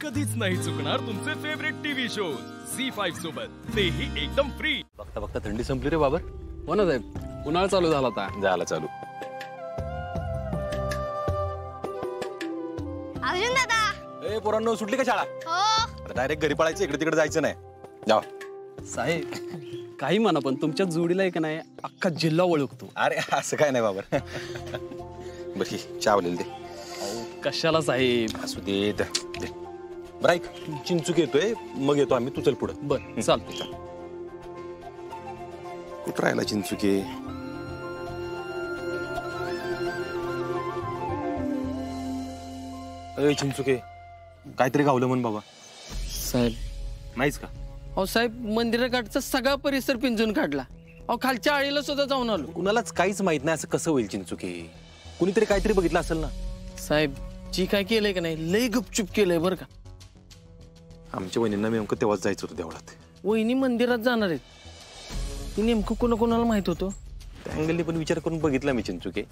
कधीच नाही चुकणार तुमचे फेवरेट टीव्ही शो झी5 सोबत, तेही एकदम फ्री। बघता बघता थंडी संपली रे बाबर। हो ना साहेब, उन्हाळा चालू झाला आता। झाला चालू। अर्जुन दादा, ए पोरांनो, सुटली का शाळा? हो आता डायरेक्ट घरी पळायचं, इकडे तिकडे जायचं नाही। जावा। साहेब काही म्हणा, पण तुमच्या जोडीला एक नाही अख्खा जिल्हा ओळखतो। अरे असं काय नाही बाबर। बरं चहा बोलेल दे। कशाला साहेब? असू दे दे। बरं ऐक, चिंचूक येतोय, मग येतो आम्ही, तू चल पुढं। बर चालतो। कुठं राहिला चिंचुके? अरे चिंचुके, काहीतरी गावलं म्हण बाबा। साहेब नाहीच का? अहो साहेब, मंदिराकडचा सगळा परिसर पिंजून काढला। अहो खालच्या आळीला सुद्धा जाऊन आलो। कुणालाच काहीच माहित नाही, असं कसं होईल चिंचुके? कुणीतरी काहीतरी बघितलं असेल ना। साहेब जी काय केलंय का नाही, लय गुपचूप केलंय बरं का। आमच्या वहिनींना नेमकं तेव्हाच जायचं होतं देवळात। वहिनी मंदिरात जाणार आहेत, ती नेमकं कोणाला माहित होतं? त्या अँगलने पण विचार करून बघितला मी चिंचुके,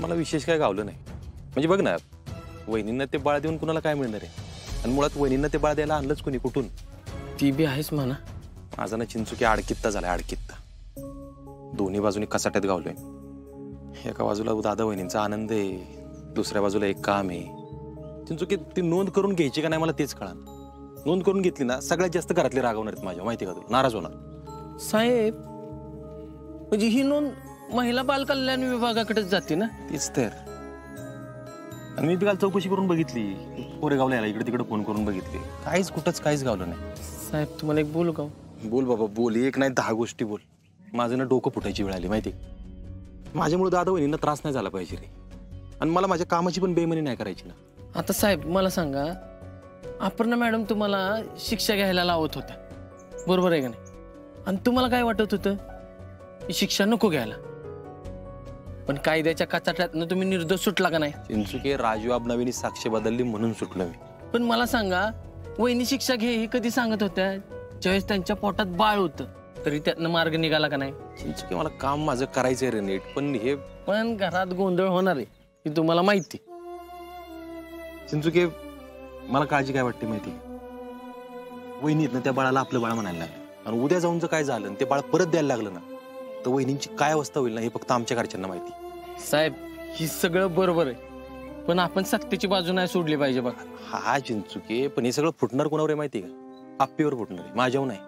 मला विशेष काय गावलं नाही। म्हणजे बघ ना, वहिनींना ते बाळ देऊन कुणाला काय मिळणार आहे? आणि मुळात वहिनींना ते बाळ द्यायला आणलंच कोणी, कुठून? ती बी आहेच म्हणा। माझा ना चिंचुके आडकित्ता झालाय, आडकित्ता। दोन्ही बाजूनी कसाट्यात गावलोय। एका बाजूला दादा वहिनींचा आनंद आहे, दुसऱ्या बाजूला एक काम आहे। चिंचुके ती नोंद करून घ्यायची का नाही मला तेच कळा। नोंद करून घेतली ना, सगळ्यात जास्त घरातले रागवणार आहेत माझ्या, माहिती का तुला? नाराज होणार। साहेब म्हणजे ही नोंद महिला बाल कल्याण विभागाकडेच जाते ना? तीच तर। आणि मी काल चौकशी करून बघितली, कोरेगावला यायला इकडे तिकडे फोन करून बघितली, काहीच कुठंच काहीच गावलं नाही। साहेब तुम्हाला एक बोलू का? बोल बाबा बोल, एक नाही 10 गोष्टी बोल। माझं ना डोकं फुटायची वेळ आली, माहिती? माझ्यामुळे दादा वहिनींना त्रास नाही झाला पाहिजे रे, आणि मला माझ्या कामाची पण बेईमानी नाही करायची ना। आता साहेब मला सांगा, अपर्णा मॅडम तुम्हाला शिक्षा घ्यायला लावत होत्या, बरोबर आहे का नाही? आणि तुम्हाला काय वाटत होतं की शिक्षा नको घ्यायला, पण कायद्याच्या कचाट्यातनं तुम्ही निर्दोष सुटला का नाही? चिंचुके, राजू आबनवीनी साक्ष बदलली म्हणून सुटलो मी। पण मला सांगा, वहिनी शिक्षा घे हे कधी सांगत होत्या? ज्यावेळेस त्यांच्या पोटात बाळ होतं, तरी त्यातनं मार्ग निघाला का नाही? चिंचुके, मला काम माझं करायचंय रे नीट, पण घरात गोंधळ होणार आहे हे तुम्हाला माहिती। चिंचुके, मला काळजी काय वाटते माहिती? वहिनीत ना त्या बाळाला आपलं बाळ म्हणायला लागलं, आणि उद्या जाऊन जर काय झालं ते बाळ परत द्यायला लागलं ना, तर वहिनींची काय अवस्था होईल ना, हे फक्त आमच्या घरच्यांना माहिती। साहेब ही सगळं बरोबर आहे, पण आपण सक्तीची बाजू नाही सोडली पाहिजे बघा। हा चिंचुके, पण हे सगळं फुटणार कोणावर आहे माहिती का? आप्पीवर फुटणार आहे, माझ्यावर नाही।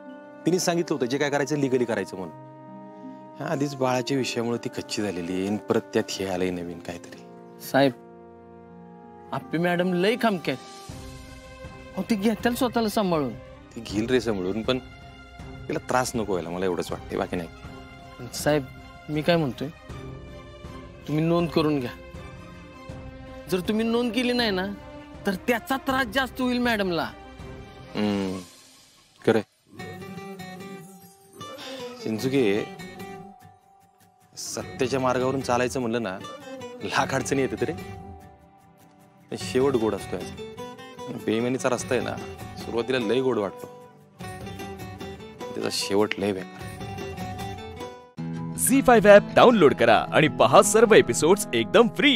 तिने सांगितलं होतं जे काय करायचं लिगली करायचं म्हणून। आधीच बाळाच्या विषयामुळे ती कच्ची झालेली आहे, परत त्यात हे आलंय नवीन काहीतरी। साहेब आप्पी मॅडम लय खमक्यात, अहो ती घेताल स्वतःला सांभाळून। ती घेईल रे सांभाळून, पण तिला त्रास नको व्हायला, मला एवढंच वाटते, बाकी नाही। साहेब मी काय म्हणतोय, तुम्ही नोंद करून घ्या। जर तुम्ही नोंद केली नाही ना, तर त्याचा त्रास जास्त होईल मॅडमला। खरे चिंचुके, सत्याच्या मार्गावरून चालायचं म्हणलं ना, लाख अडचणी येते तरी शेवट गोड असतो याचा। बेईमानीचा रस्ता आहे ना, सुरुवातीला लय गोड वाटतो, त्याचा शेवट लय बेकार। झी5 ॲप डाउनलोड करा आणि पहा सर्व एपिसोड्स एकदम फ्री।